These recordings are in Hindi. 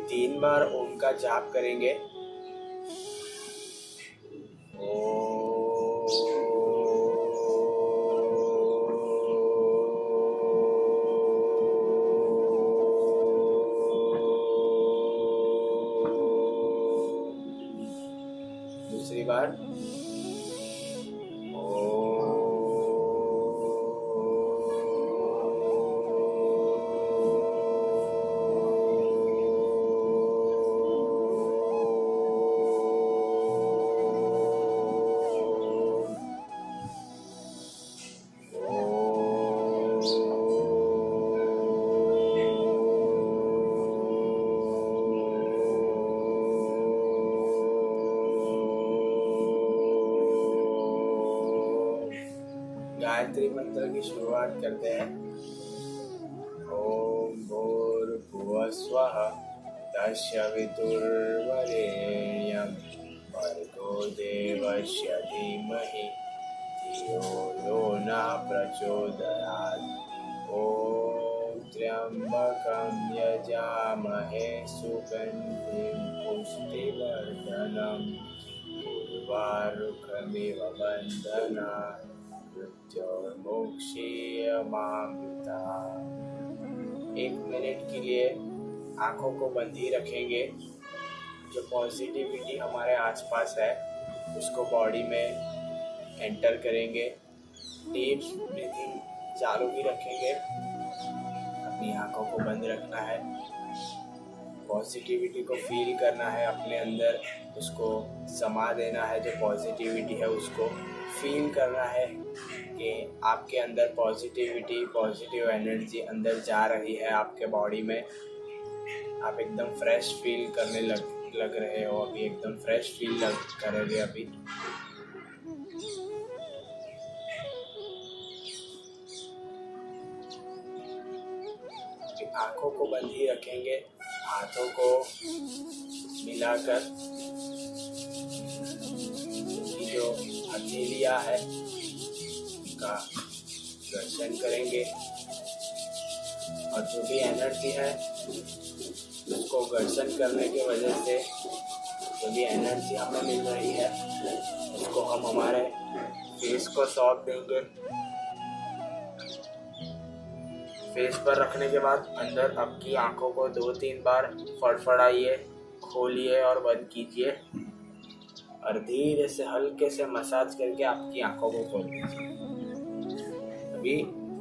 3 बार ओम का जाप करेंगे। दूसरी बार गायत्री मंत्र की शुरुआत करते हैं। ओम भूर्भुवः स्वः तत्सवितुर्वरेण्यं भर्गो देवस्य धीमहि धियो यो न प्रचोदयात्। ओम त्र्यंबकं यजामहे सुगन्धिं पुष्टिवर्धनम् उर्वारुकमिव बन्धनात् मृत्युर्मोक्षीयमामृता। 1 मिनट के लिए आंखों को बंद ही रखेंगे। जो पॉजिटिविटी हमारे आसपास है उसको बॉडी में एंटर करेंगे। डीप ब्रीथिंग चालू ही रखेंगे। अपनी आंखों को बंद रखना है। पॉजिटिविटी को फील करना है अपने अंदर, उसको समा देना है। जो पॉजिटिविटी है उसको फील करना है कि आपके अंदर पॉजिटिविटी, पॉजिटिव एनर्जी अंदर जा रही है आपके बॉडी में। आप एकदम फ्रेश फील करने लग रहे हो। अभी एकदम फ्रेश फील करोगे। अभी आंखों को बंद ही रखेंगे। हाथों को मिलाकर जो हथेलियां है का दर्शन करेंगे और जो भी एनर्जी है उसको दर्शन करने की वजह से जो भी एनर्जी हमें मिल रही है उसको हम हमारे फेस को सौंप देंगे। फेस पर रखने के बाद अंदर आपकी आंखों को 2-3 बार फड़फड़ाइए, खोलिए और बंद कीजिए और धीरे से हल्के से मसाज करके आपकी आंखों को खोल दीजिए।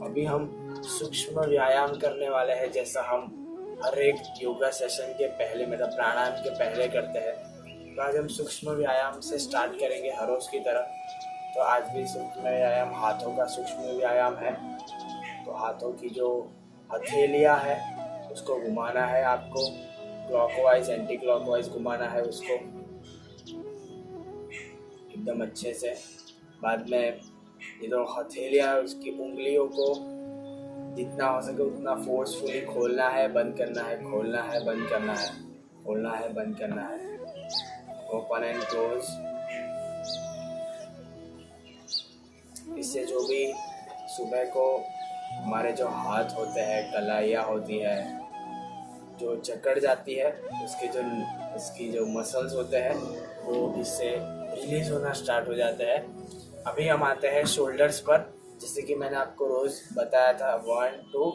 अभी हम सूक्ष्म व्यायाम करने वाले हैं, जैसा हम हर एक योगा सेशन के पहले, मतलब प्राणायाम के पहले करते हैं। तो आज हम सूक्ष्म व्यायाम से स्टार्ट करेंगे हर रोज की तरह। तो आज भी सूक्ष्म व्यायाम हाथों का सूक्ष्म व्यायाम है। तो हाथों की जो हथेलियां है उसको घुमाना है आपको, क्लॉकवाइज एंटी क्लॉकवाइज घुमाना है उसको एकदम अच्छे से। बाद में ये जो हथेलियां है उसकी उंगलियों को जितना हो सके उतना फोर्सफुली खोलना है, बंद करना है, खोलना है, बंद करना है, खोलना है, बंद करना है। Open and close. इससे जो भी सुबह को हमारे जो हाथ होते हैं, कलाइयाँ होती है जो जकड़ जाती है, उसकी जो मसल्स होते हैं वो इससे रिलीज होना स्टार्ट हो जाते हैं। अभी हम आते हैं शोल्डर्स पर। जैसे कि मैंने आपको रोज बताया था 1 2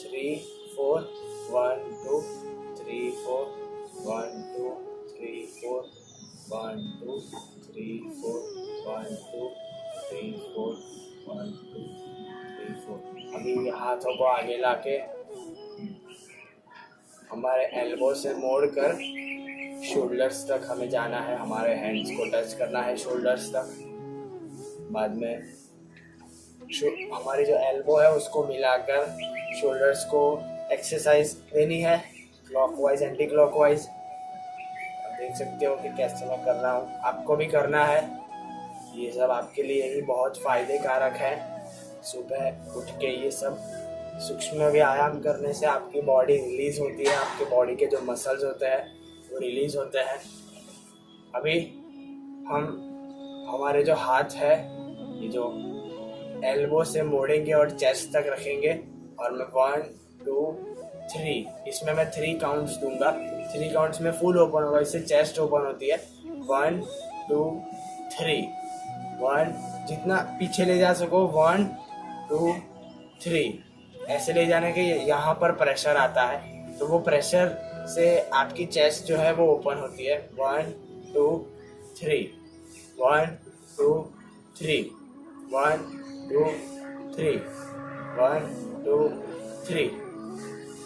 3 4 1 2 3 4 1 2 3 4 1 2 3 4 1 2 3 4 1 2 3 4। अभी हाथों को आगे लाके हमारे एल्बो से मोड़कर शोल्डर्स तक हमें जाना है। हमारे हैंड्स को टच करना है शोल्डर्स तक। बाद में हमारी जो एल्बो है उसको मिलाकर शोल्डर्स को एक्सरसाइज देनी है, क्लॉकवाइज एंटी क्लॉकवाइज। आप देख सकते हो कि कैसे मैं कर रहा हूँ, आपको भी करना है। ये सब आपके लिए ही बहुत फायदे कारक है। सुबह उठ के ये सब सूक्ष्म व्यायाम करने से आपकी बॉडी रिलीज होती है, आपके बॉडी के जो मसल्स होते हैं वो रिलीज होते हैं। अभी हम हमारे जो हाथ है ये जो एल्बो से मोड़ेंगे और चेस्ट तक रखेंगे और मैं 1 2 3, इसमें मैं 3 काउंट्स दूंगा। 3 काउंट्स में फुल ओपन होगा, इससे चेस्ट ओपन होती है। 1 2 3, 1, जितना पीछे ले जा सको 1 2 3, ऐसे ले जाने के यहाँ पर प्रेशर आता है, तो वो प्रेशर से आपकी चेस्ट जो है वो ओपन होती है। 1 2 3, 1 2 3, 1 2 3, 1 2 3।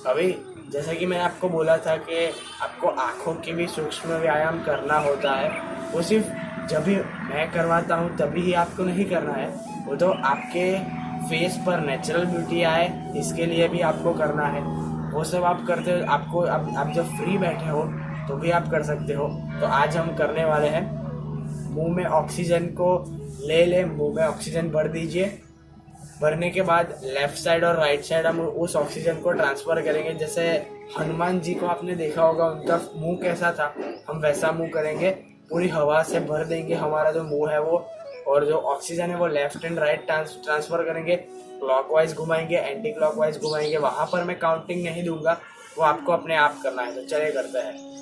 अभी जैसा कि मैंने आपको बोला था कि आपको आँखों की भी सूक्ष्म व्यायाम करना होता है, वो सिर्फ जब भी मैं करवाता हूँ तभी ही आपको नहीं करना है, वो तो आपके फेस पर नेचुरल ब्यूटी आए इसके लिए भी आपको करना है। वो सब आप करते हो, आपको आप जब फ्री बैठे हो तो भी आप कर सकते हो। तो आज हम करने वाले हैं, मुंह में ऑक्सीजन को ले मुंह में ऑक्सीजन भर दीजिए। भरने के बाद लेफ्ट साइड और राइट साइड हम उस ऑक्सीजन को ट्रांसफर करेंगे। जैसे हनुमान जी को आपने देखा होगा, उनका मुंह कैसा था, हम वैसा मुंह करेंगे। पूरी हवा से भर देंगे हमारा जो मुंह है वो, और जो ऑक्सीजन है वो लेफ्ट एंड राइट ट्रांसफर करेंगे। क्लॉकवाइज घुमाएंगे, एंटी क्लॉकवाइज घुमाएंगे। वहां पर मैं काउंटिंग नहीं दूंगा, वो आपको अपने आप करना है। तो चलिए करते हैं।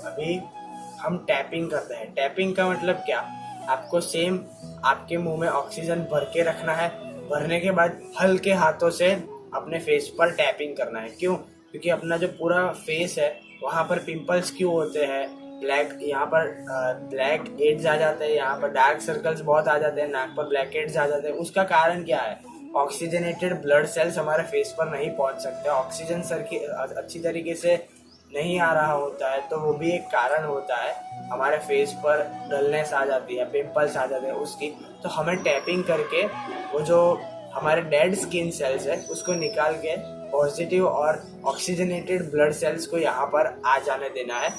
अभी हम टैपिंग करते हैं। टैपिंग का मतलब क्या, आपको सेम आपके मुंह में ऑक्सीजन भर के रखना है। भरने के बाद हल्के हाथों से अपने फेस पर टैपिंग करना है। क्यों? क्योंकि अपना जो पूरा फेस है वहाँ पर पिंपल्स क्यों होते हैं, ब्लैक, यहाँ पर ब्लैक एड्स आ जाते हैं, यहाँ पर डार्क सर्कल्स बहुत आ जाते हैं, नाक पर ब्लैक एड्स आ जाते हैं। उसका कारण क्या है? ऑक्सीजनेटेड ब्लड सेल्स हमारे फेस पर नहीं पहुंच सकते, ऑक्सीजन सर की अच्छी तरीके से नहीं आ रहा होता है, तो वो भी एक कारण होता है। हमारे फेस पर डलनेस आ जाती है, पिंपल्स आ जाते हैं उसकी। तो हमें टैपिंग करके वो जो हमारे डेड स्किन सेल्स है उसको निकाल के पॉजिटिव और ऑक्सीजनेटेड ब्लड सेल्स को यहाँ पर आ जाने देना है।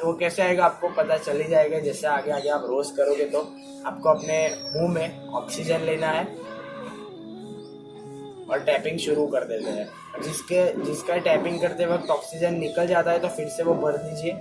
वो कैसे आएगा आपको पता चल ही जाएगा। जैसे आगे आगे आप रोज करोगे तो आपको अपने मुंह में ऑक्सीजन लेना है और टैपिंग शुरू कर देते हैं। जिसका टैपिंग करते वक्त ऑक्सीजन निकल जाता है तो फिर से वो भर दीजिए।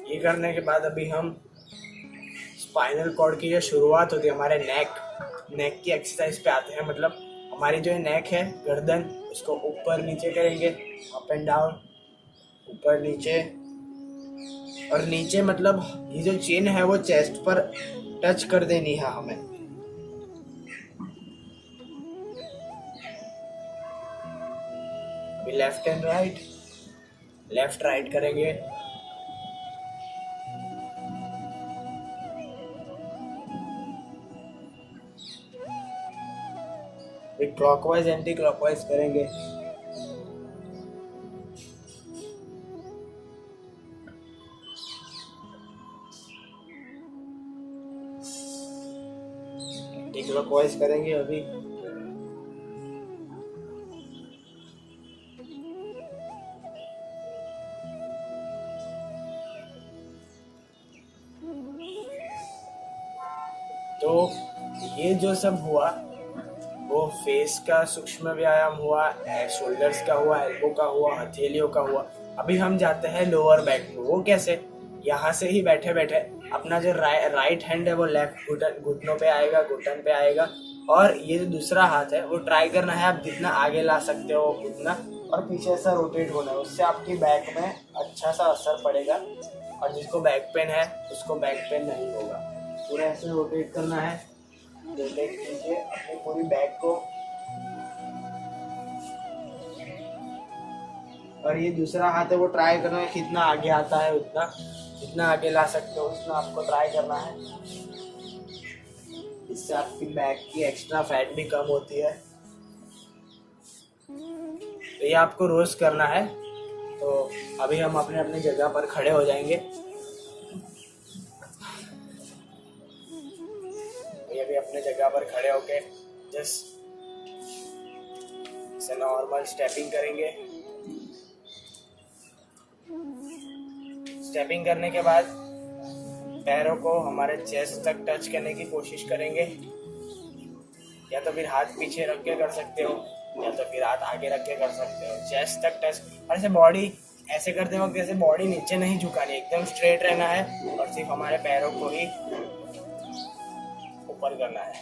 ये करने के बाद अभी हम स्पाइनल कॉर्ड की जो शुरुआत होती है, हमारे नेक की एक्सरसाइज पे आते हैं। मतलब हमारी जो नेक है, गर्दन, उसको ऊपर नीचे करेंगे, अप एंड डाउन, ऊपर नीचे। और नीचे मतलब ये जो चेन है वो चेस्ट पर टच कर देनी है हमें। अभी left and right, left right करेंगे। क्लॉकवाइज एंटी क्लॉकवाइज करेंगे। एंटी क्लॉकवाइज करेंगे अभी। तो ये जो सब हुआ वो फेस का सूक्ष्म व्यायाम हुआ, शोल्डर्स का हुआ, एल्बो का हुआ, हथेलियों का हुआ। अभी हम जाते हैं लोअर बैक में। वो कैसे? यहाँ से ही बैठे बैठे अपना जो राइट हैंड है वो लेफ्ट घुटनों पे आएगा, घुटन पे आएगा, और ये जो दूसरा हाथ है वो ट्राई करना है आप जितना आगे ला सकते हो उतना, और पीछे से रोटेट होना है। उससे आपकी बैक में अच्छा सा असर पड़ेगा, और जिसको बैक पेन है उसको बैक पेन नहीं होगा। पूरा ऐसे रोटेट करना है। रोटेट कीजिए अपनी पूरी बैक को। और ये दूसरा हाथ है वो ट्राई करना है कितना आगे आता है उतना, जितना आगे ला सकते हो उतना आपको ट्राई करना है। इससे आपकी बैक की एक्स्ट्रा फैट भी कम होती है। तो ये आपको रोज करना है। तो अभी हम अपने अपनी जगह पर खड़े हो जाएंगे। अभी अपने जगह पर खड़े होके जस्ट से नॉर्मल स्टेपिंग करेंगे। स्टेपिंग करने के बाद पैरों को हमारे चेस्ट तक टच करने की कोशिश करेंगे, या तो फिर हाथ पीछे रख के कर सकते हो या तो फिर हाथ आगे रख के कर सकते हो। चेस्ट तक टच, और ऐसे बॉडी ऐसे करते वक्त जैसे बॉडी नीचे नहीं झुकानी, एकदम स्ट्रेट रहना है और सिर्फ हमारे पैरों को ही ऊपर करना है।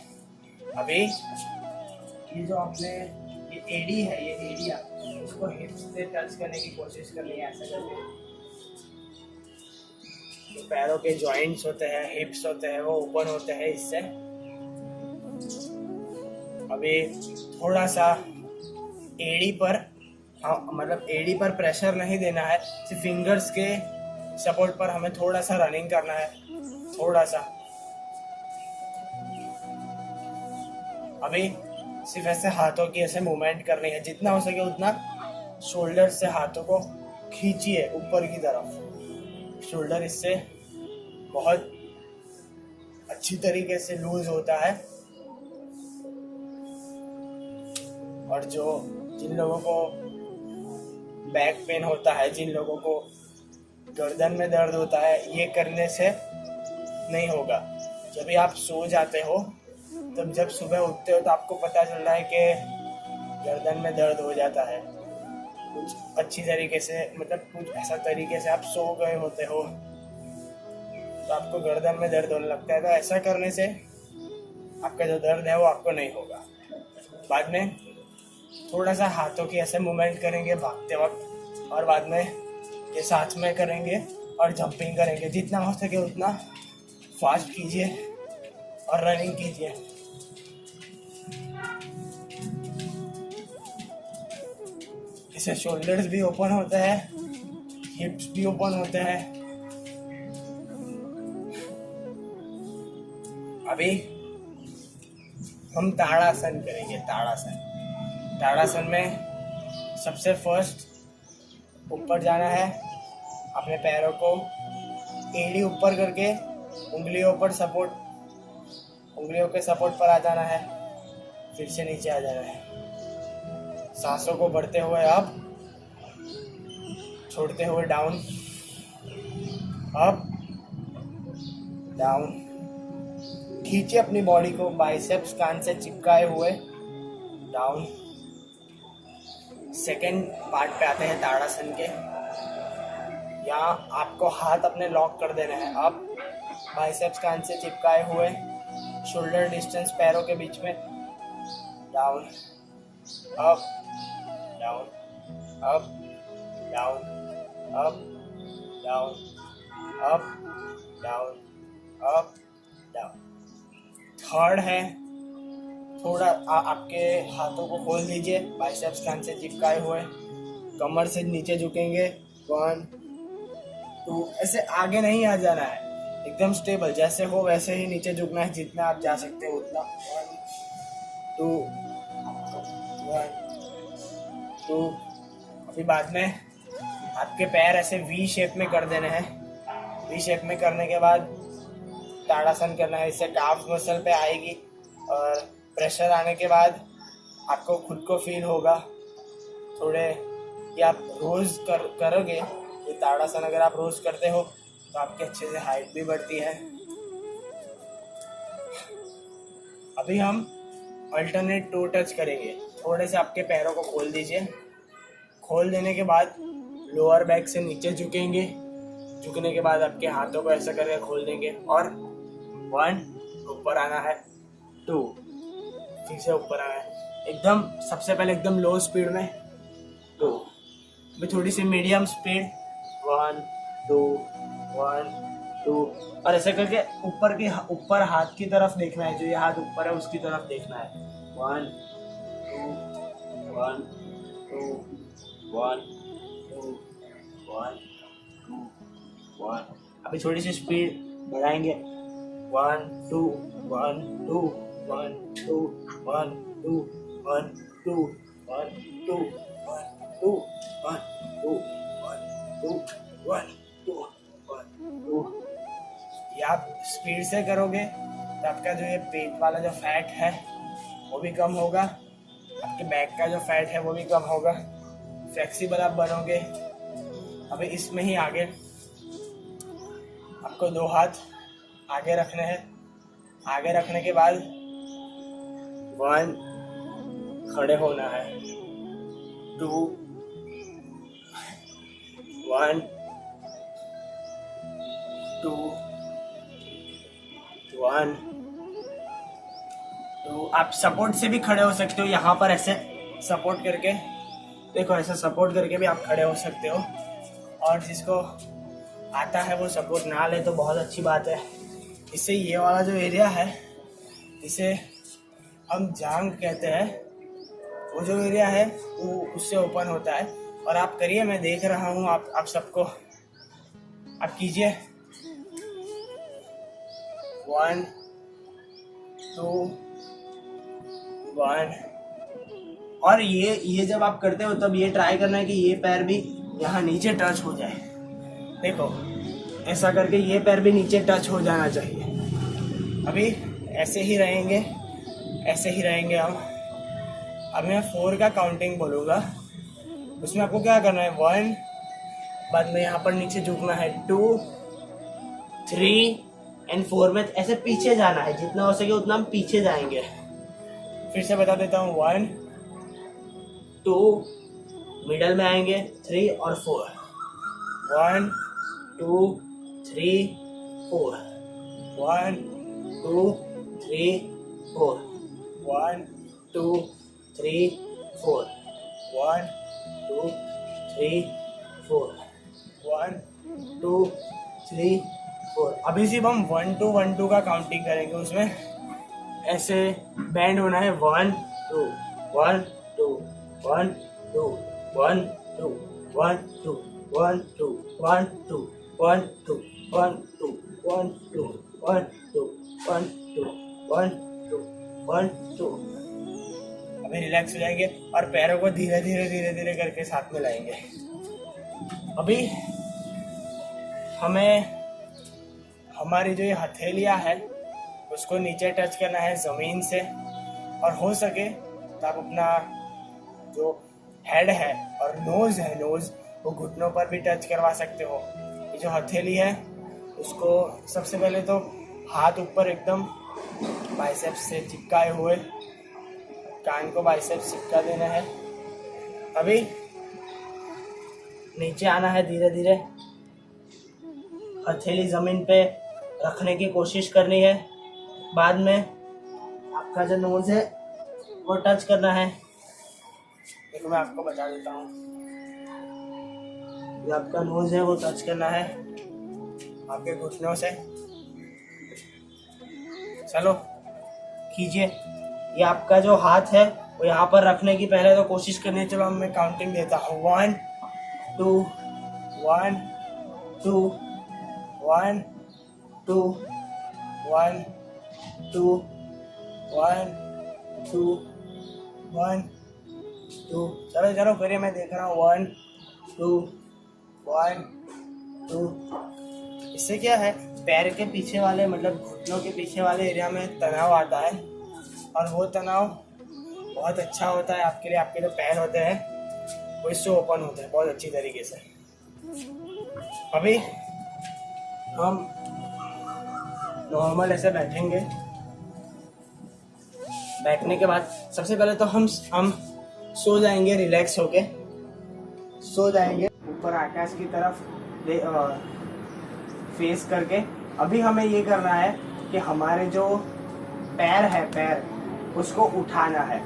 अभी ये जो आपने ये एडी है, ये एरिया इसको हिप्स से टच करने की कोशिश करनी है ऐसे करके। तो पैरों के जॉइंट्स होते हैं, हिप्स होते हैं, वो ओपन होते हैं इससे। अभी थोड़ा सा एड़ी पर, मतलब एड़ी पर प्रेशर नहीं देना है, सिर्फ फिंगर्स के सपोर्ट पर हमें थोड़ा सा रनिंग करना है, थोड़ा सा। अभी सिर्फ ऐसे हाथों की ऐसे मूवमेंट करनी है, जितना हो सके उतना शोल्डर से हाथों को खींचिए ऊपर की तरफ। शोल्डर इससे बहुत अच्छी तरीके से लूज होता है। और जिन लोगों को बैक पेन होता है, जिन लोगों को गर्दन में दर्द होता है, ये करने से नहीं होगा। जब भी आप सो जाते हो तब जब सुबह उठते हो तो आपको पता चल रहा है कि गर्दन में दर्द हो जाता है, कुछ अच्छी तरीके से, मतलब कुछ ऐसा तरीके से आप सो गए होते हो तो आपको गर्दन में दर्द होने लगता है। तो ऐसा करने से आपका जो दर्द है वो आपको नहीं होगा। बाद में थोड़ा सा हाथों की ऐसे मूवमेंट करेंगे भागते वक्त, और बाद में ये साथ में करेंगे और जंपिंग करेंगे। जितना हो सके उतना फास्ट कीजिए और रनिंग कीजिए। इससे शोल्डर्स भी ओपन होते हैं, हिप्स भी ओपन होते हैं। अभी हम ताड़ासन करेंगे। ताड़ासन में सबसे फर्स्ट ऊपर जाना है, अपने पैरों को एड़ी ऊपर करके उंगलियों के सपोर्ट पर आ जाना है, फिर से नीचे आ जाना है। सांसों को बढ़ते हुए अप, छोड़ते हुए डाउन, अप डाउन। खींचे अपनी बॉडी को, बाइसेप्स कान से चिपकाए हुए, डाउन। सेकेंड पार्ट पे आते हैं ताड़ासन के। यहाँ आपको हाथ अपने लॉक कर देने हैं, अप, बाइसेप्स कान से चिपकाए हुए, शोल्डर डिस्टेंस पैरों के बीच में, down, up down, up down, up down, up down, up down. Third है, थोड़ा आपके हाथों को खोल दीजिए, बाइसेप्स कान से चिपकाए हुए, कमर से नीचे झुकेंगे, 1 2, ऐसे आगे नहीं आ जाना है, एकदम स्टेबल, जैसे हो वैसे ही नीचे झुकना है, जितना आप जा सकते हो उतना। 1 2 1 2। अभी बाद में आपके पैर ऐसे वी शेप में कर देने हैं। वी शेप में करने के बाद ताड़ासन करना है, इससे काफ मसल पे आएगी और प्रेशर आने के बाद आपको खुद को फील होगा थोड़े कि आप रोज करोगे ये ताड़ासन। अगर आप रोज करते हो तो आपके अच्छे से हाइट भी बढ़ती है। अभी हम अल्टरनेट टो टच करेंगे। थोड़े से आपके पैरों को खोल दीजिए। खोल देने के बाद लोअर बैक से नीचे झुकेंगे। झुकने के बाद आपके हाथों को ऐसा करके खोल देंगे और 1 ऊपर आना है, 2 फिर से ऊपर आना है। एकदम सबसे पहले एकदम लो स्पीड में 2, अभी थोड़ी सी मीडियम स्पीड, 1 2 1 2, और ऐसे करके ऊपर हाथ की तरफ देखना है, जो ये हाथ ऊपर है उसकी तरफ देखना है। 1 2 1 2 1 2 1 2 1। अभी थोड़ी सी स्पीड बढ़ाएंगे, 1 2 1 2 1 2 1 2 1 2 1 2 1 2 1 2 1 2 1 2 1 2। ये आप स्पीड से करोगे तो आपका जो ये पेट वाला जो फैट है वो भी कम होगा, आपके बैक का जो फैट है वो भी कम होगा, फ्लेक्सिबल आप बनोगे। अभी इसमें ही आगे आपको 2 हाथ आगे रखने हैं। आगे रखने के बाद 1 खड़े होना है, 2 1 2 1 2। आप सपोर्ट से भी खड़े हो सकते हो, यहाँ पर ऐसे सपोर्ट करके, देखो ऐसे सपोर्ट करके भी आप खड़े हो सकते हो। और जिसको आता है वो सपोर्ट ना ले तो बहुत अच्छी बात है। इससे ये वाला जो एरिया है इसे हम जांग कहते हैं, वो जो एरिया है वो उससे ओपन होता है। और आप करिए, मैं देख रहा हूँ आप सबको, आप कीजिए। 1 2 1। और ये जब आप करते हो तब ये ट्राई करना है कि ये पैर भी यहाँ नीचे टच हो जाए। देखो ऐसा करके ये पैर भी नीचे टच हो जाना चाहिए। अभी ऐसे ही रहेंगे, ऐसे ही रहेंगे हम। अब मैं 4 का काउंटिंग बोलूँगा, उसमें आपको क्या करना है 1, बाद में यहाँ पर नीचे झुकना है 2 3 एंड 4 में ऐसे पीछे जाना है, जितना हो सके उतना हम पीछे जाएंगे। फिर से बता देता हूँ 1 2, मिडल में आएंगे 3 और 4, 1 2 3 4, 1 2 3 4, 1 2 3 4, 1 2 3 4, 1 2 3 4। अभी सिर्फ हम 1 2 1 2 का काउंटिंग करेंगे, उसमें ऐसे बैंड होना है 1 2 1 2 1 2 1 2 1 2 1 2 1 2 1 2 1 2 1 2 1 2 1 2 1 2 1 2। अभी रिलैक्स हो जाएंगे और पैरों को धीरे धीरे करके साथ में लाएंगे। अभी हमें हमारी जो ये हथेलियाँ है उसको नीचे टच करना है ज़मीन से, और हो सके तो आप अपना जो हेड है और नोज़ है, नोज़ वो घुटनों पर भी टच करवा सकते हो। ये जो हथेली है उसको सबसे पहले तो हाथ ऊपर एकदम बाइसेप्स से चिपकाए हुए, कान को बाइसेप्स चिपका देना है। अभी नीचे आना है धीरे धीरे, हथेली ज़मीन पे रखने की कोशिश करनी है। बाद में आपका जो नोज़ है वो टच करना है। देखो मैं आपको बता देता हूँ, जो आपका नोज़ है वो टच करना है आपके घुटनों से। चलो कीजिए। ये आपका जो हाथ है वो यहाँ पर रखने की पहले तो कोशिश करनी है। चलो अब मैं काउंटिंग देता हूँ 1 2 1 2 1 2 1 2 1 2 1 2। चलो चलो करिए, मैं देख रहा हूँ 1 2 1 2। इससे क्या है, पैर के पीछे वाले मतलब घुटनों के पीछे वाले एरिया में तनाव आता है, और वो तनाव बहुत अच्छा होता है आपके लिए। आपके जो पैर होते हैं वो इससे ओपन होते हैं बहुत अच्छी तरीके से। अभी हम नॉर्मल ऐसे बैठेंगे। बैठने के बाद सबसे पहले तो हम सो जाएंगे, रिलैक्स होके सो जाएंगे ऊपर आकाश की तरफ फेस करके। अभी हमें ये करना है कि हमारे जो पैर है, पैर उसको उठाना है।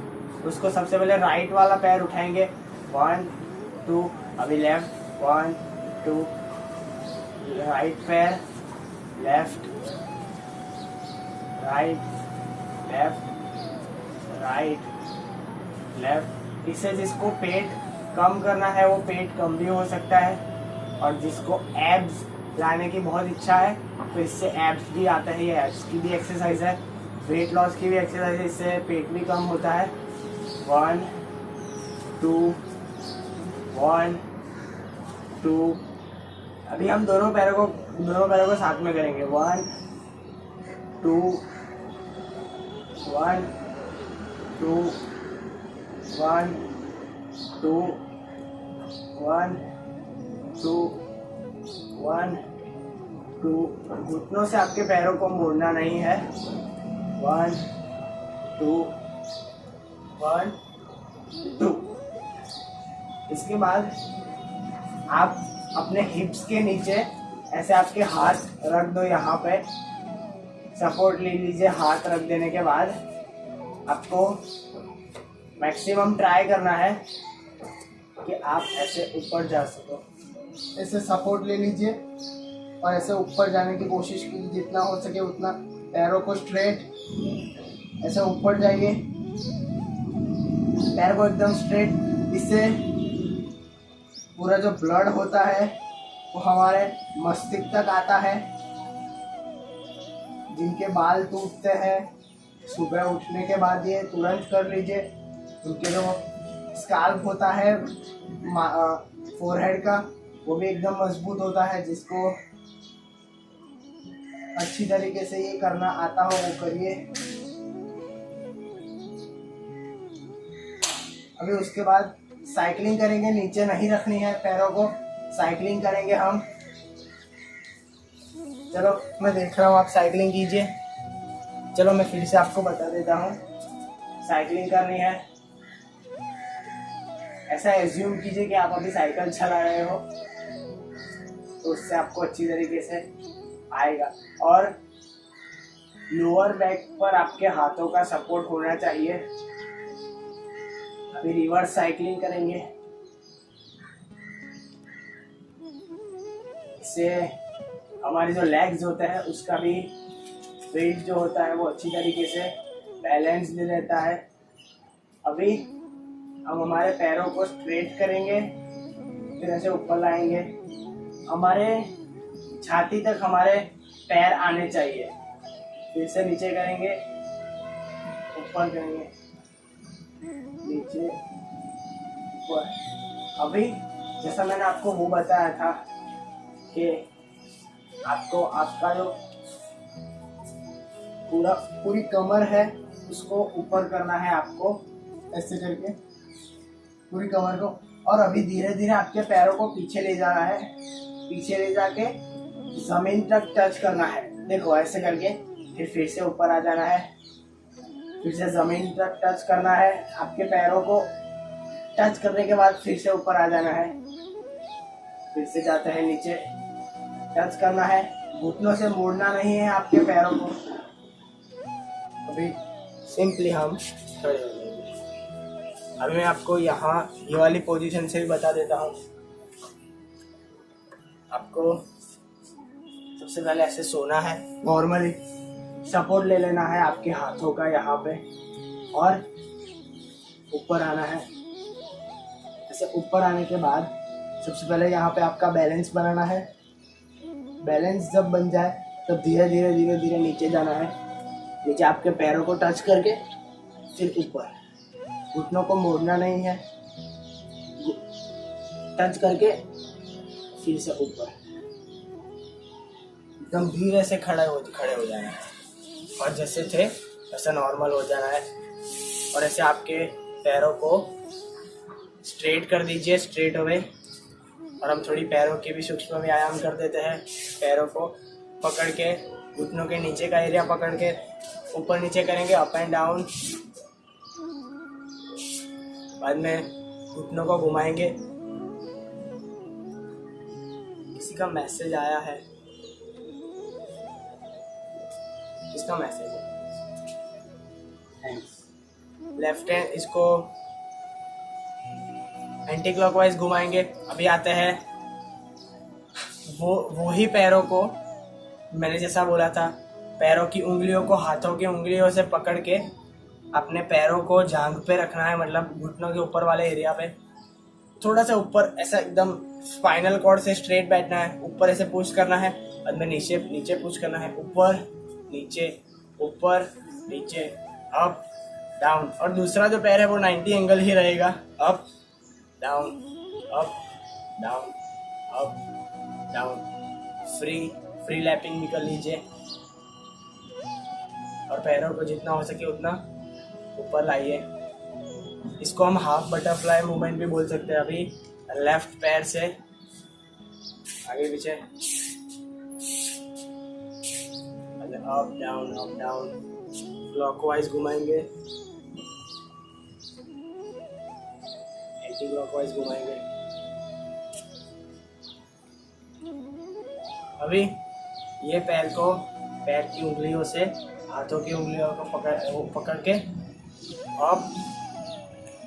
उसको सबसे पहले राइट वाला पैर उठाएंगे 1 2। अभी लेफ्ट 1 2, राइट पैर, left right left right left. इससे जिसको पेट कम करना है वो पेट कम भी हो सकता है, और जिसको एब्स लाने की बहुत इच्छा है तो इससे एब्स भी आता है। ये एब्स की भी एक्सरसाइज है, वेट लॉस की भी एक्सरसाइज है, इससे पेट भी कम होता है। 1 2 1 2 अभी हम दोनों पैरों को साथ में करेंगे। 1 2 1 2 1 2 1 2 1 2। घुटनों से आपके पैरों को मोड़ना नहीं है। 1 2 1 2। इसके बाद आप अपने हिप्स के नीचे ऐसे आपके हाथ रख दो, यहाँ पे सपोर्ट ले लीजिए। हाथ रख देने के बाद आपको मैक्सिमम ट्राई करना है कि आप ऐसे ऊपर जा सको। ऐसे सपोर्ट ले लीजिए और ऐसे ऊपर जाने की कोशिश कीजिए, जितना हो सके उतना। पैरों को स्ट्रेट ऐसे ऊपर जाइए, पैर को एकदम स्ट्रेट। इससे पूरा जो ब्लड होता है वो हमारे मस्तिष्क तक आता है। जिनके बाल टूटते हैं, सुबह उठने के बाद ये तुरंत कर लीजिए। उनके जो स्काल्प होता है फोरहेड का, वो भी एकदम मजबूत होता है। जिसको अच्छी तरीके से ये करना आता हो वो करिए। अभी उसके बाद साइकिलिंग करेंगे। नीचे नहीं रखनी है पैरों को, साइकिलिंग करेंगे हम। चलो मैं देख रहा हूँ, आप साइकिलिंग कीजिए। चलो मैं फिर से आपको बता देता हूँ। साइकिलिंग करनी है, ऐसा एज्यूम कीजिए कि आप अभी साइकिल चला रहे हो, तो उससे आपको अच्छी तरीके से आएगा। और लोअर बैक पर आपके हाथों का सपोर्ट होना चाहिए। अभी रिवर्स साइकिलिंग करेंगे। इससे हमारी जो लेग्स होते हैं उसका भी वेट जो होता है वो अच्छी तरीके से बैलेंस भी रहता है। अभी हम हमारे पैरों को स्ट्रेट करेंगे, फिर ऐसे ऊपर लाएंगे। हमारे छाती तक हमारे पैर आने चाहिए। फिर से नीचे करेंगे, ऊपर करेंगे, नीचे ऊपर। अभी जैसा मैंने आपको वो बताया था कि आपको आपका जो पूरी कमर है उसको ऊपर करना है। आपको ऐसे करके पूरी कमर को, और अभी धीरे धीरे आपके पैरों को पीछे ले जाना है। पीछे ले जाके जमीन तक टच करना है। देखो ऐसे करके फिर से ऊपर आ जाना है। फिर से जमीन तक टच करना है। आपके पैरों को टच करने के बाद फिर से ऊपर आ जाना है। फिर से जाते हैं नीचे, टच करना है। घुटनों से मोड़ना नहीं है आपके पैरों को। अभी सिंपली हम खड़े हो जाएंगे। अभी मैं आपको यहाँ ये वाली पोजीशन से भी बता देता हूँ। आपको सबसे पहले ऐसे सोना है, नॉर्मली सपोर्ट ले लेना है आपके हाथों का यहाँ पे, और ऊपर आना है। ऐसे ऊपर आने के बाद सबसे पहले यहाँ पे आपका बैलेंस बनाना है। बैलेंस जब बन जाए तब धीरे धीरे धीरे धीरे नीचे जाना है। नीचे आपके पैरों को टच करके फिर ऊपर। घुटनों को मोड़ना नहीं है, टच करके फिर से ऊपर। एकदम धीरे से खड़े हो जाना है, और जैसे थे वैसा नॉर्मल हो जाना है। और ऐसे आपके पैरों को स्ट्रेट कर दीजिए, स्ट्रेट अवे। और हम थोड़ी पैरों के भी सूक्ष्म व्यायाम कर देते हैं। पैरों को पकड़ के, घुटनों के नीचे का एरिया पकड़ के ऊपर नीचे करेंगे, अप एंड डाउन। बाद में घुटनों को घुमाएंगे। किसी का मैसेज आया है, किसका मैसेज है? लेफ्ट हैंड इसको एंटी क्लॉकवाइज घुमाएंगे। अभी आते हैं वो ही पैरों को, मैंने जैसा बोला था, पैरों की उंगलियों को हाथों की उंगलियों से पकड़ के अपने पैरों को जांघ पे रखना है, मतलब घुटनों के ऊपर वाले एरिया पे। थोड़ा सा ऊपर, ऐसा एकदम स्पाइनल कॉर्ड से स्ट्रेट बैठना है। ऊपर ऐसे पुश करना है, बाद में नीचे नीचे पुश करना है। ऊपर नीचे, ऊपर नीचे, अप डाउन। और दूसरा जो पैर है वो 90 एंगल ही रहेगा। Up down, up down, up down, free lapping भी कर लीजिए और पैरों को जितना हो सके उतना ऊपर लाइए। इसको हम हाफ बटरफ्लाई मूवमेंट भी बोल सकते हैं। अभी लेफ्ट पैर से आगे पीछे, अप डाउन क्लॉकवाइज घुमाएंगे, एंटी क्लॉकवाइज घुमाएंगे। अभी ये पैर की उंगलियों से हाथों की उंगलियों को पकड़ के up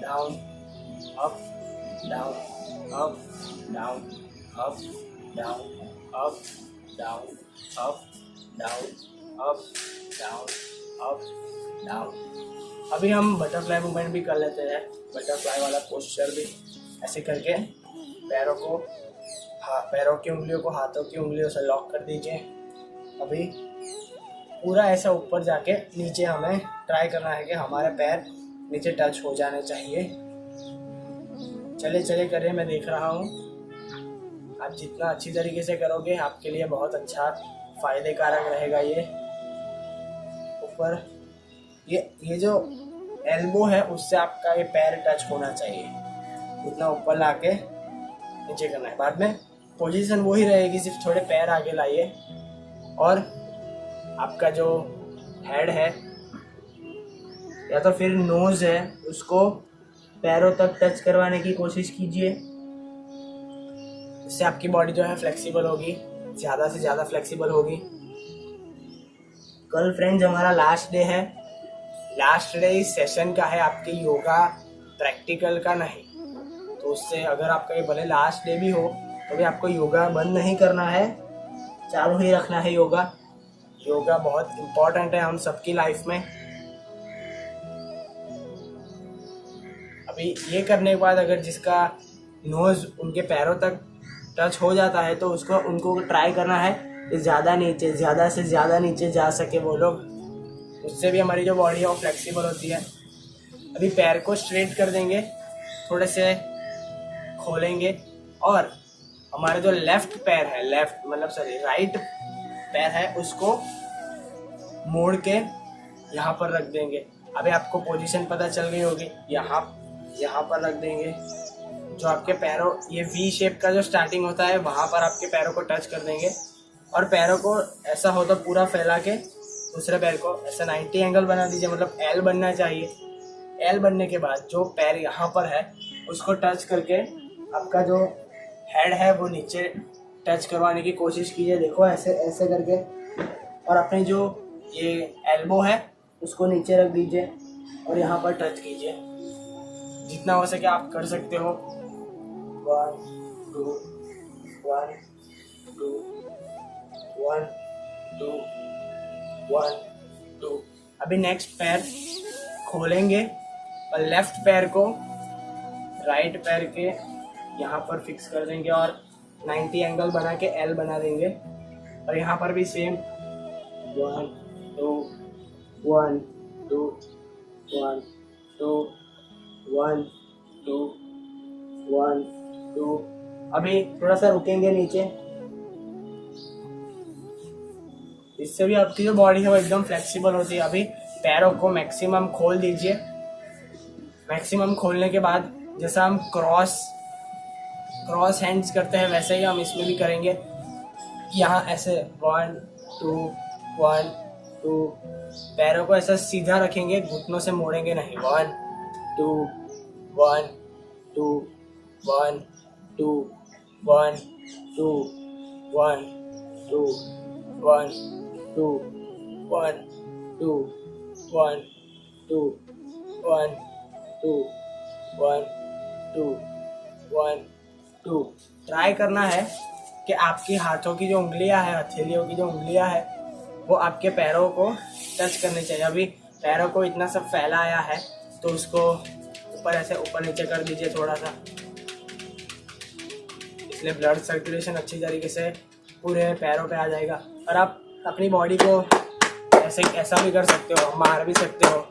down up down up down up down up down up down up down up down. अभी हम बटरफ्लाई मूवमेंट भी कर लेते हैं, बटरफ्लाई वाला पोस्चर भी। ऐसे करके पैरों की उंगलियों को हाथों की उंगलियों से लॉक कर दीजिए। अभी पूरा ऐसा ऊपर जाके नीचे हमें ट्राई करना है कि हमारे पैर नीचे टच हो जाने चाहिए। चले करें, मैं देख रहा हूँ। आप जितना अच्छी तरीके से करोगे आपके लिए बहुत अच्छा फायदे कारक रहेगा। ये ऊपर ये जो एल्बो है उससे आपका ये पैर टच होना चाहिए, उतना ऊपर लाके नीचे करना है। बाद में पोजीशन वही रहेगी, सिर्फ थोड़े पैर आगे लाइए और आपका जो हेड है या तो फिर नोज है उसको पैरों तक टच करवाने की कोशिश कीजिए। इससे आपकी बॉडी जो है फ्लेक्सिबल होगी, ज़्यादा से ज़्यादा फ्लेक्सिबल होगी। कल फ्रेंड्स हमारा लास्ट डे है। लास्ट डे इस सेशन का है, आपके योगा प्रैक्टिकल का नहीं। तो उससे अगर आपका ये भले लास्ट डे भी हो तो भी आपको योगा बंद नहीं करना है, चालू ही रखना है। योगा बहुत इम्पोर्टेंट है हम सबकी लाइफ में। अभी ये करने के बाद अगर जिसका नोज उनके पैरों तक टच हो जाता है तो उनको ट्राई करना है कि ज़्यादा से ज़्यादा नीचे जा सके वो लोग। उससे भी हमारी जो बॉडी है वो फ्लेक्सिबल होती है। अभी पैर को स्ट्रेट कर देंगे, थोड़े से खोलेंगे और हमारे जो लेफ्ट पैर है, राइट पैर है उसको मोड़ के यहाँ पर रख देंगे। अभी आपको पोजीशन पता चल गई होगी, यहाँ पर रख देंगे। जो आपके पैरों, ये वी शेप का जो स्टार्टिंग होता है वहाँ पर आपके पैरों को टच कर देंगे और पैरों को ऐसा हो तो पूरा फैला के दूसरे पैर को ऐसा 90 एंगल बना दीजिए, मतलब एल बनना चाहिए। एल बनने के बाद जो पैर यहाँ पर है उसको टच करके आपका जो हेड है वो नीचे टच करवाने की कोशिश कीजिए। देखो ऐसे करके, और अपनी जो ये एल्बो है उसको नीचे रख दीजिए और यहाँ पर टच कीजिए। जितना हो सके आप कर सकते हो। 1 2 1 2 1 2 1 2। अभी नेक्स्ट पैर खोलेंगे और लेफ्ट पैर को राइट पैर के यहाँ पर फिक्स कर देंगे और 90 एंगल बना के एल बना देंगे। और यहाँ पर भी सेम 1 2 1 2 1 2 1 2 1 2। अभी थोड़ा सा रुकेंगे नीचे, इससे भी आपकी जो बॉडी है वो एकदम फ्लेक्सिबल होती है। अभी पैरों को मैक्सिमम खोल दीजिए। मैक्सिमम खोलने के बाद जैसा हम क्रॉस हैंड्स करते हैं वैसे ही हम इसमें भी करेंगे। यहाँ ऐसे 1 2 1 2। पैरों को ऐसा सीधा रखेंगे, घुटनों से मोड़ेंगे नहीं। 1 2 1 2 1 2 1 2 1 2 1 2 1 2 1 2 1 2 1 2 1 2। ट्राई करना है कि आपकी हाथों की जो उंगलियां हैं, हथेलियों की जो उंगलियां हैं वो आपके पैरों को टच करनी चाहिए। अभी पैरों को इतना सब फैलाया है तो उसको ऊपर नीचे कर दीजिए थोड़ा सा, इसलिए ब्लड सर्कुलेशन अच्छी तरीके से पूरे पैरों पे आ जाएगा। और आप अपनी बॉडी को ऐसा भी कर सकते हो, मार भी सकते हो।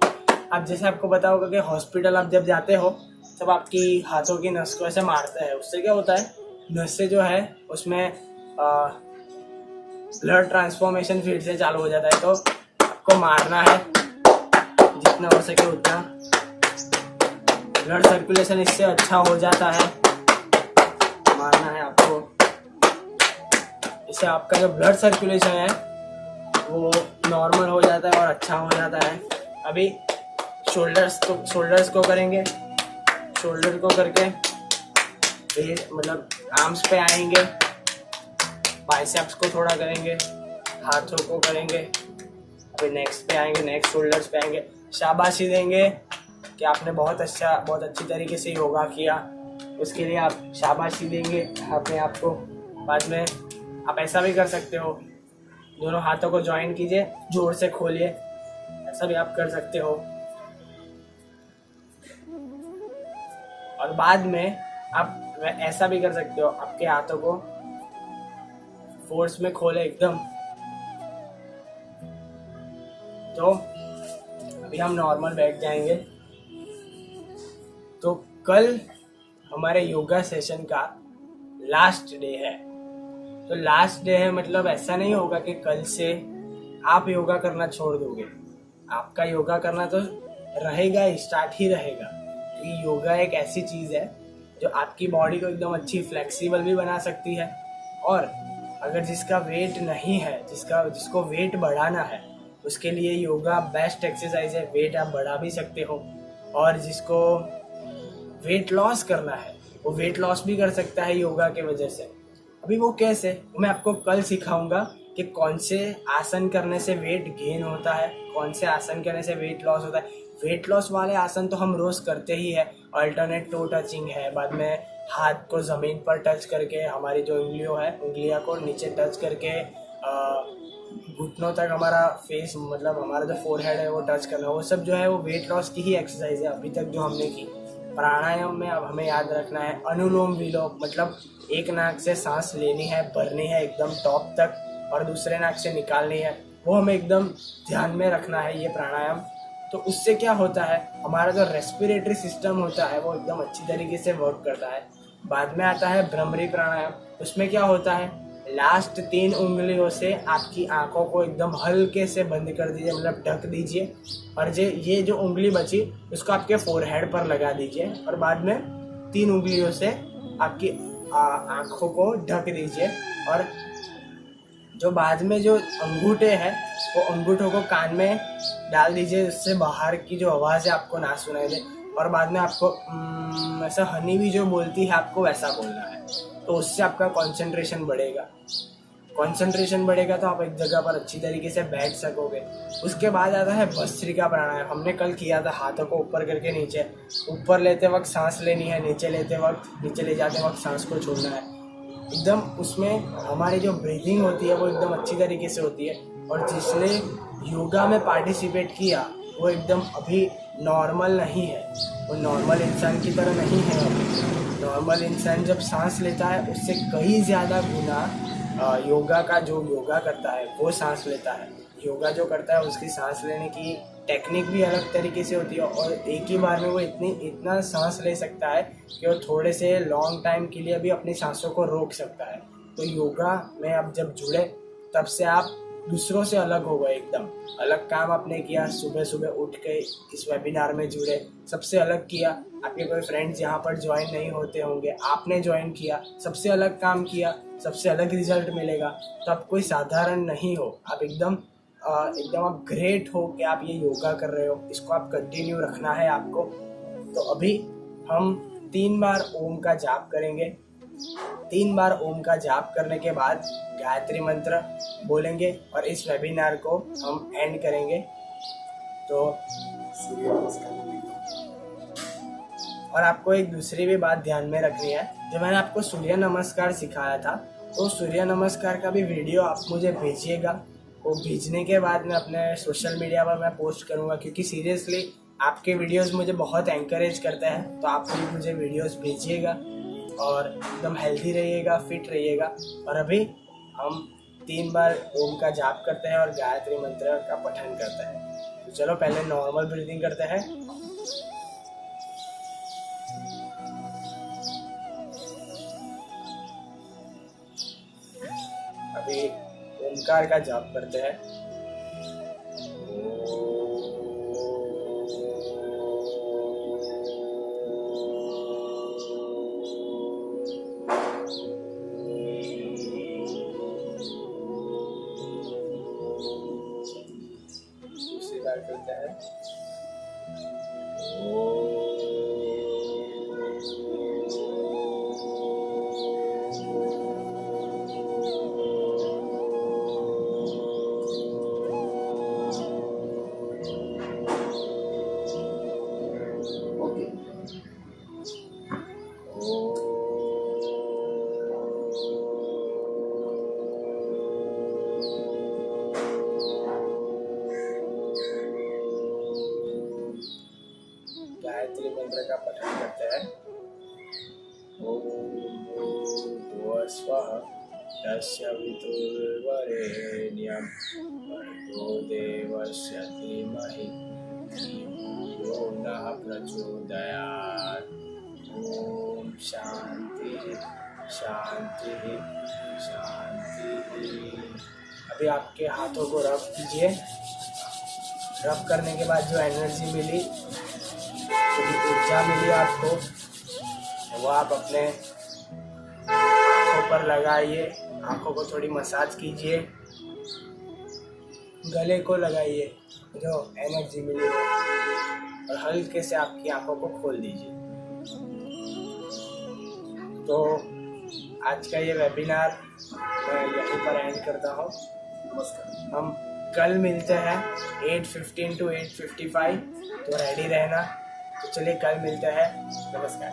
अब जैसे आपको पता होगा कि हॉस्पिटल आप जब जाते हो तब आपकी हाथों की नस को ऐसे मारते हैं। उससे क्या होता है, नस से जो है उसमें ब्लड ट्रांसफॉर्मेशन फिर से चालू हो जाता है। तो आपको मारना है जितना हो सके उतना। ब्लड सर्कुलेशन इससे अच्छा हो जाता है, मारना है आपको। इससे आपका जो ब्लड सर्कुलेशन है वो नॉर्मल हो जाता है और अच्छा हो जाता है। अभी शोल्डर्स को करेंगे। शोल्डर को करके फिर मतलब आर्म्स पे आएंगे, बाइसेप्स को थोड़ा करेंगे, हाथों को करेंगे, अभी नेक्स्ट पे आएंगे, नेक्स्ट शोल्डर्स पे आएंगे। शाबाशी देंगे कि आपने बहुत अच्छी तरीके से योगा किया, उसके लिए आप शाबाशी देंगे अपने आप को। बाद में आप ऐसा भी कर सकते हो, दोनों हाथों को ज्वाइन कीजिए, जोर से खोलिए, ऐसा भी आप कर सकते हो। और बाद में आप ऐसा भी कर सकते हो, आपके हाथों को फोर्स में खोले एकदम। तो अभी हम नॉर्मल बैठ जाएंगे। तो कल हमारे योगा सेशन का लास्ट डे है। तो लास्ट डे है मतलब ऐसा नहीं होगा कि कल से आप योगा करना छोड़ दोगे। आपका योगा करना तो रहेगा, स्टार्ट ही रहेगा। क्योंकि योगा एक ऐसी चीज़ है जो आपकी बॉडी को एकदम अच्छी फ्लेक्सिबल भी बना सकती है। और अगर जिसका वेट नहीं है, जिसको वेट बढ़ाना है, उसके लिए योगा बेस्ट एक्सरसाइज है। वेट आप बढ़ा भी सकते हो। और जिसको वेट लॉस करना है वो वेट लॉस भी कर सकता है योगा के वजह से। अभी वो कैसे, मैं आपको कल सिखाऊंगा कि कौन से आसन करने से वेट गेन होता है, कौन से आसन करने से वेट लॉस होता है। वेट लॉस वाले आसन तो हम रोज करते ही है। अल्टरनेट टो टचिंग है, बाद में हाथ को ज़मीन पर टच करके, हमारी जो उंगलियां को नीचे टच करके घुटनों तक हमारा फेस, मतलब हमारा जो फोरहेड है वो टच करना, वो सब जो है वो वेट लॉस की ही एक्सरसाइज है अभी तक जो हमने की। प्राणायाम में अब हमें याद रखना है अनुलोम विलोम, मतलब एक नाक से सांस लेनी है, भरनी है एकदम टॉप तक, और दूसरे नाक से निकालनी है। वो हमें एकदम ध्यान में रखना है ये प्राणायाम। तो उससे क्या होता है, हमारा जो रेस्पिरेटरी सिस्टम होता है वो एकदम अच्छी तरीके से वर्क करता है। बाद में आता है भ्रमरी प्राणायाम। उसमें क्या होता है, लास्ट 3 उंगलियों से आपकी आंखों को एकदम हल्के से बंद कर दीजिए, मतलब ढक दीजिए। और ये जो उंगली बची उसको आपके फोरहेड पर लगा दीजिए, और बाद में 3 उंगलियों से आपकी आंखों को ढक दीजिए। और जो बाद में जो अंगूठे हैं वो अंगूठों को कान में डाल दीजिए, उससे बाहर की जो आवाज़ है आपको ना सुनाई दे। और बाद में आपको ऐसा हनी भी जो बोलती है आपको वैसा बोलना है। तो उससे आपका कंसंट्रेशन बढ़ेगा तो आप एक जगह पर अच्छी तरीके से बैठ सकोगे। उसके बाद आता है भस्त्रिका प्राणायाम। हमने कल किया था, हाथों को ऊपर करके नीचे, ऊपर लेते वक्त सांस लेनी है, नीचे ले जाते वक्त सांस को छोड़ना है एकदम। उसमें हमारी जो ब्रीदिंग होती है वो एकदम अच्छी तरीके से होती है। और जिसने योगा में पार्टिसिपेट किया वो एकदम अभी नॉर्मल नहीं है, वो नॉर्मल इंसान की तरह नहीं है अभी। नॉर्मल इंसान जब सांस लेता है उससे कई ज़्यादा गुना योगा करता है वो सांस लेता है। योगा जो करता है उसकी सांस लेने की टेक्निक भी अलग तरीके से होती है, और एक ही बार में वो इतना सांस ले सकता है कि वो थोड़े से लॉन्ग टाइम के लिए भी अपनी सांसों को रोक सकता है। तो योगा में आप जब जुड़े तब से आप दूसरों से अलग हो गए, एकदम अलग काम आपने किया। सुबह सुबह उठ के इस वेबिनार में जुड़े, सबसे अलग किया। आपके कोई फ्रेंड्स यहाँ पर ज्वाइन नहीं होते होंगे, आपने ज्वाइन किया, सबसे अलग काम किया, सबसे अलग रिजल्ट मिलेगा। तो आप कोई साधारण नहीं हो, आप एकदम आप ग्रेट हो कि आप ये योगा कर रहे हो। इसको आप कंटिन्यू रखना है आपको। तो अभी हम 3 बार ओम का जाप करेंगे। 3 बार ओम का जाप करने के बाद गायत्री मंत्र बोलेंगे और इस वेबिनार को हम एंड करेंगे। तो सूर्य नमस्कार। और आपको एक दूसरी भी बात ध्यान में रखनी है, जो मैंने आपको सूर्य नमस्कार सिखाया था, तो सूर्य नमस्कार का भी वीडियो आप मुझे भेजिएगा। वो भेजने के बाद मैं अपने सोशल मीडिया पर मैं पोस्ट करूँगा, क्योंकि सीरियसली आपके वीडियोस मुझे बहुत एनकरेज करते हैं। तो आप भी मुझे वीडियोस भेजिएगा और एकदम हेल्दी रहिएगा, फिट रहिएगा। और अभी हम 3 बार ओम का जाप करते हैं और गायत्री मंत्र का पठन करते हैं। तो चलो पहले नॉर्मल ब्रीदिंग करते हैं। अभी ओमकार का जाप करते हैं। दूसरी बार करते हैं। ओके। गायत्री मंत्र का पठन करते हैं। ओम भूर्भुवः स्वः तस्य वितुर्वरेण्यं भर्गो देवस्य धीमहि धियो नः प्रचोदयात्। ओम शांति शांति शांति। अभी आपके हाथों को रब कीजिए। रब करने के बाद जो एनर्जी मिली, जो ऊर्जा मिली आपको, वो आप अपने आँखों पर लगाइए। आँखों को थोड़ी मसाज कीजिए, गले को लगाइए जो एनर्जी मिली वो, और हल्के से आपकी आँखों को खोल दीजिए। तो आज का ये वेबिनार मैं यहीं पर एंड करता हूँ। नमस्कार। हम कल मिलते हैं 8:15 to 8:55, तो रेडी रहना। तो चलिए कल मिलते हैं। नमस्कार।